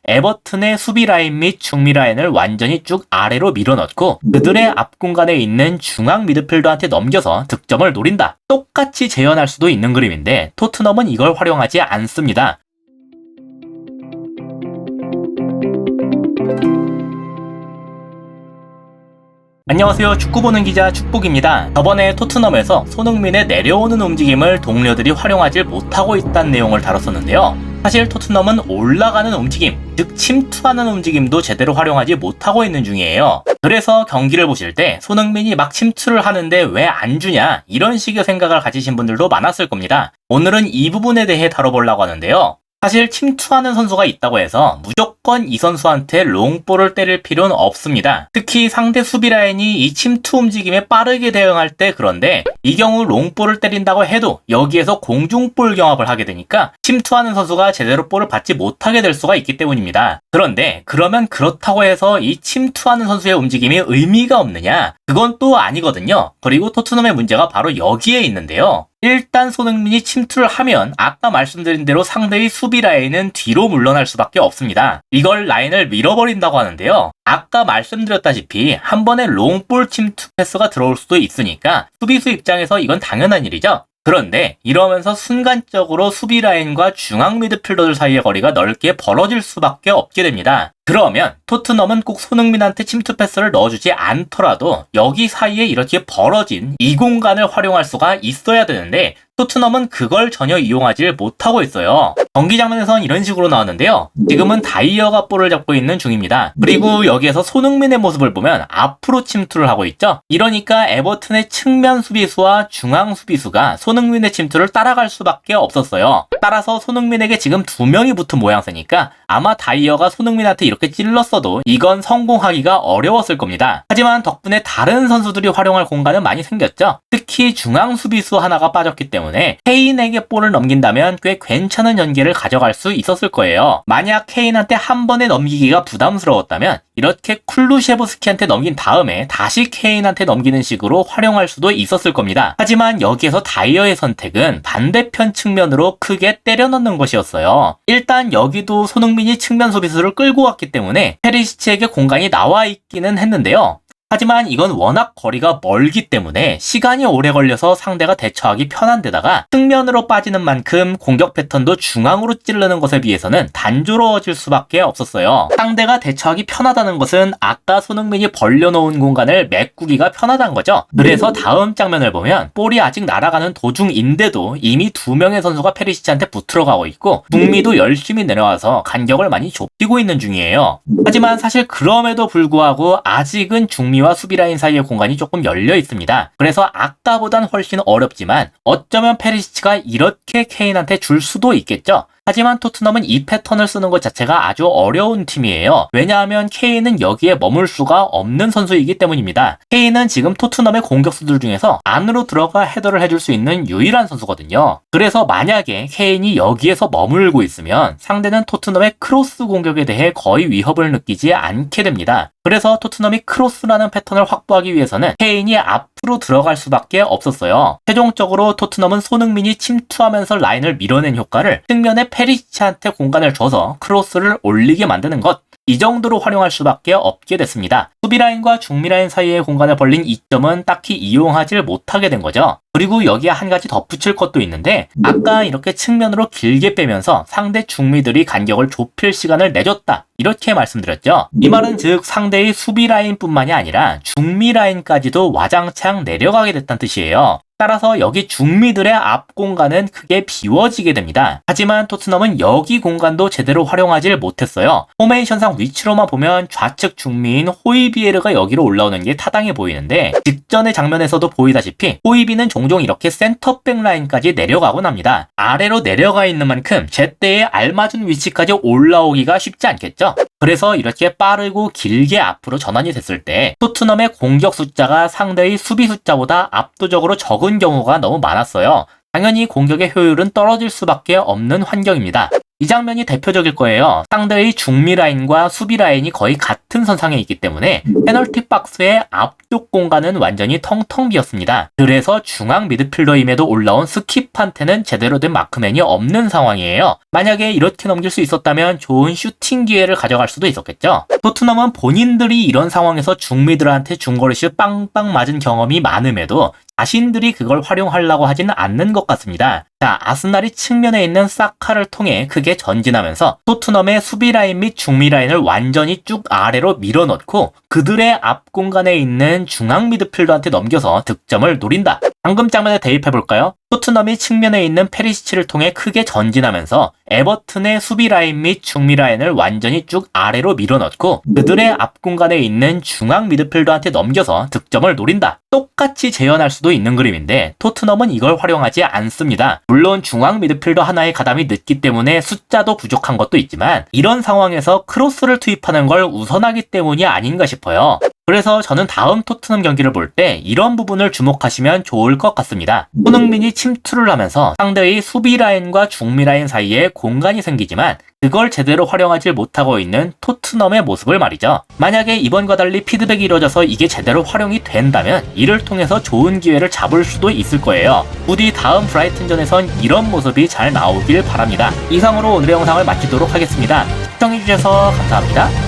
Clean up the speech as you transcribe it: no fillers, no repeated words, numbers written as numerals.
에버튼의 수비 라인 및 중미 라인을 완전히 쭉 아래로 밀어넣고 그들의 앞 공간에 있는 중앙 미드필더한테 넘겨서 득점을 노린다. 똑같이 재현할 수도 있는 그림인데 토트넘은 이걸 활용하지 않습니다. 안녕하세요. 축구 보는 기자 축복입니다. 저번에 토트넘에서 손흥민의 내려오는 움직임을 동료들이 활용하지 못하고 있다는 내용을 다뤘었는데요. 사실 토트넘은 올라가는 움직임, 즉 침투하는 움직임도 제대로 활용하지 못하고 있는 중이에요. 그래서 경기를 보실 때 손흥민이 막 침투를 하는데 왜 안 주냐 이런 식의 생각을 가지신 분들도 많았을 겁니다. 오늘은 이 부분에 대해 다뤄보려고 하는데요. 사실 침투하는 선수가 있다고 해서 무조건 이 선수한테 롱볼을 때릴 필요는 없습니다. 특히 상대 수비 라인이 이 침투 움직임에 빠르게 대응할 때 그런데 이 경우 롱볼을 때린다고 해도 여기에서 공중볼 경합을 하게 되니까 침투하는 선수가 제대로 볼을 받지 못하게 될 수가 있기 때문입니다. 그런데 그러면 그렇다고 해서 이 침투하는 선수의 움직임이 의미가 없느냐? 그건 또 아니거든요. 그리고 토트넘의 문제가 바로 여기에 있는데요. 일단 손흥민이 침투를 하면 아까 말씀드린 대로 상대의 수비 라인은 뒤로 물러날 수밖에 없습니다. 이걸 라인을 밀어버린다고 하는데요. 아까 말씀드렸다시피 한 번에 롱볼 침투 패스가 들어올 수도 있으니까 수비수 입장에서 이건 당연한 일이죠. 그런데 이러면서 순간적으로 수비 라인과 중앙 미드필더들 사이의 거리가 넓게 벌어질 수밖에 없게 됩니다. 그러면 토트넘은 꼭 손흥민한테 침투 패스를 넣어주지 않더라도 여기 사이에 이렇게 벌어진 이 공간을 활용할 수가 있어야 되는데 토트넘은 그걸 전혀 이용하지 못하고 있어요. 경기 장면에선 이런 식으로 나왔는데요. 지금은 다이어가 볼을 잡고 있는 중입니다. 그리고 여기에서 손흥민의 모습을 보면 앞으로 침투를 하고 있죠. 이러니까 에버튼의 측면 수비수와 중앙 수비수가 손흥민의 침투를 따라갈 수밖에 없었어요. 따라서 손흥민에게 지금 두 명이 붙은 모양새니까 아마 다이어가 손흥민한테 이렇게 찔렀어도 이건 성공하기가 어려웠을 겁니다. 하지만 덕분에 다른 선수들이 활용할 공간은 많이 생겼죠. 특히 중앙 수비수 하나가 빠졌기 때문에 케인에게 볼을 넘긴다면 꽤 괜찮은 연계를 가져갈 수 있었을 거예요. 만약 케인한테 한 번에 넘기기가 부담스러웠다면 이렇게 쿨루셰브스키한테 넘긴 다음에 다시 케인한테 넘기는 식으로 활용할 수도 있었을 겁니다. 하지만 여기에서 다이어의 선택은 반대편 측면으로 크게 때려 넣는 것이었어요. 일단 여기도 손흥민이 측면 수비수를 끌고 왔기 때문에 페리시치에게 공간이 나와 있기는 했는데요. 하지만 이건 워낙 거리가 멀기 때문에 시간이 오래 걸려서 상대가 대처하기 편한 데다가 측면으로 빠지는 만큼 공격 패턴도 중앙으로 찌르는 것에 비해서는 단조로워질 수밖에 없었어요. 상대가 대처하기 편하다는 것은 아까 손흥민이 벌려놓은 공간을 메꾸기가 편하다는 거죠. 그래서 다음 장면을 보면 볼이 아직 날아가는 도중인데도 이미 두 명의 선수가 페리시치한테 붙으러 가고 있고 북미도 열심히 내려와서 간격을 많이 좁히고 있는 중이에요. 하지만 사실 그럼에도 불구하고 아직은 중미와 수비 라인 사이의 공간이 조금 열려 있습니다. 그래서 아까보단 훨씬 어렵지만 어쩌면 페리시치가 이렇게 케인한테 줄 수도 있겠죠. 하지만 토트넘은 이 패턴을 쓰는 것 자체가 아주 어려운 팀이에요. 왜냐하면 케인은 여기에 머물 수가 없는 선수이기 때문입니다. 케인은 지금 토트넘의 공격수들 중에서 안으로 들어가 헤더를 해줄 수 있는 유일한 선수거든요. 그래서 만약에 케인이 여기에서 머물고 있으면 상대는 토트넘의 크로스 공격에 대해 거의 위협을 느끼지 않게 됩니다. 그래서 토트넘이 크로스라는 패턴을 확보하기 위해서는 케인이 앞으로 들어갈 수밖에 없었어요. 최종적으로 토트넘은 손흥민이 침투하면서 라인을 밀어낸 효과를 측면에 페리시치한테 공간을 줘서 크로스를 올리게 만드는 것, 이 정도로 활용할 수밖에 없게 됐습니다. 수비라인과 중미라인 사이의 공간을 벌린 이점은 딱히 이용하지 못하게 된 거죠. 그리고 여기에 한 가지 덧붙일 것도 있는데 아까 이렇게 측면으로 길게 빼면서 상대 중미들이 간격을 좁힐 시간을 내줬다. 이렇게 말씀드렸죠. 이 말은 즉 상대의 수비 라인뿐만이 아니라 중미 라인까지도 와장창 내려가게 됐다는 뜻이에요. 따라서 여기 중미들의 앞 공간은 크게 비워지게 됩니다. 하지만 토트넘은 여기 공간도 제대로 활용하지 못했어요. 포메이션상 위치로만 보면 좌측 중미인 호이비에르가 여기로 올라오는 게 타당해 보이는데 직전의 장면에서도 보이다시피 호이비는 종종 이렇게 센터백 라인까지 내려가곤 합니다. 아래로 내려가 있는 만큼 제때에 알맞은 위치까지 올라오기가 쉽지 않겠죠. 그래서 이렇게 빠르고 길게 앞으로 전환이 됐을 때 토트넘의 공격 숫자가 상대의 수비 숫자보다 압도적으로 적은 경우가 너무 많았어요. 당연히 공격의 효율은 떨어질 수밖에 없는 환경입니다. 이 장면이 대표적일 거예요. 상대의 중미 라인과 수비 라인이 거의 같은 선상에 있기 때문에 페널티 박스의 앞쪽 공간은 완전히 텅텅 비었습니다. 그래서 중앙 미드필더임에도 올라온 스킵한테는 제대로 된 마크맨이 없는 상황이에요. 만약에 이렇게 넘길 수 있었다면 좋은 슈팅 기회를 가져갈 수도 있었겠죠. 토트넘은 본인들이 이런 상황에서 중미들한테 중거리슛 빵빵 맞은 경험이 많음에도 자신들이 그걸 활용하려고 하지는 않는 것 같습니다. 자, 아스날이 측면에 있는 사카를 통해 크게 전진하면서 토트넘의 수비 라인 및 중미 라인을 완전히 쭉 아래로 밀어넣고 그들의 앞 공간에 있는 중앙 미드필더한테 넘겨서 득점을 노린다. 방금 장면에 대입해볼까요? 토트넘이 측면에 있는 페리시치를 통해 크게 전진하면서 에버튼의 수비 라인 및 중미 라인을 완전히 쭉 아래로 밀어넣고 그들의 앞 공간에 있는 중앙 미드필더한테 넘겨서 득점을 노린다. 똑같이 재현할 수도 있는 그림인데 토트넘은 이걸 활용하지 않습니다. 물론 중앙 미드필더 하나의 가담이 늦기 때문에 숫자도 부족한 것도 있지만 이런 상황에서 크로스를 투입하는 걸 우선하기 때문이 아닌가 싶어요. 그래서 저는 다음 토트넘 경기를 볼 때 이런 부분을 주목하시면 좋을 것 같습니다. 손흥민이 침투를 하면서 상대의 수비 라인과 중미 라인 사이에 공간이 생기지만 그걸 제대로 활용하지 못하고 있는 토트넘의 모습을 말이죠. 만약에 이번과 달리 피드백이 이루어져서 이게 제대로 활용이 된다면 이를 통해서 좋은 기회를 잡을 수도 있을 거예요. 부디 다음 브라이튼전에선 이런 모습이 잘 나오길 바랍니다. 이상으로 오늘의 영상을 마치도록 하겠습니다. 시청해주셔서 감사합니다.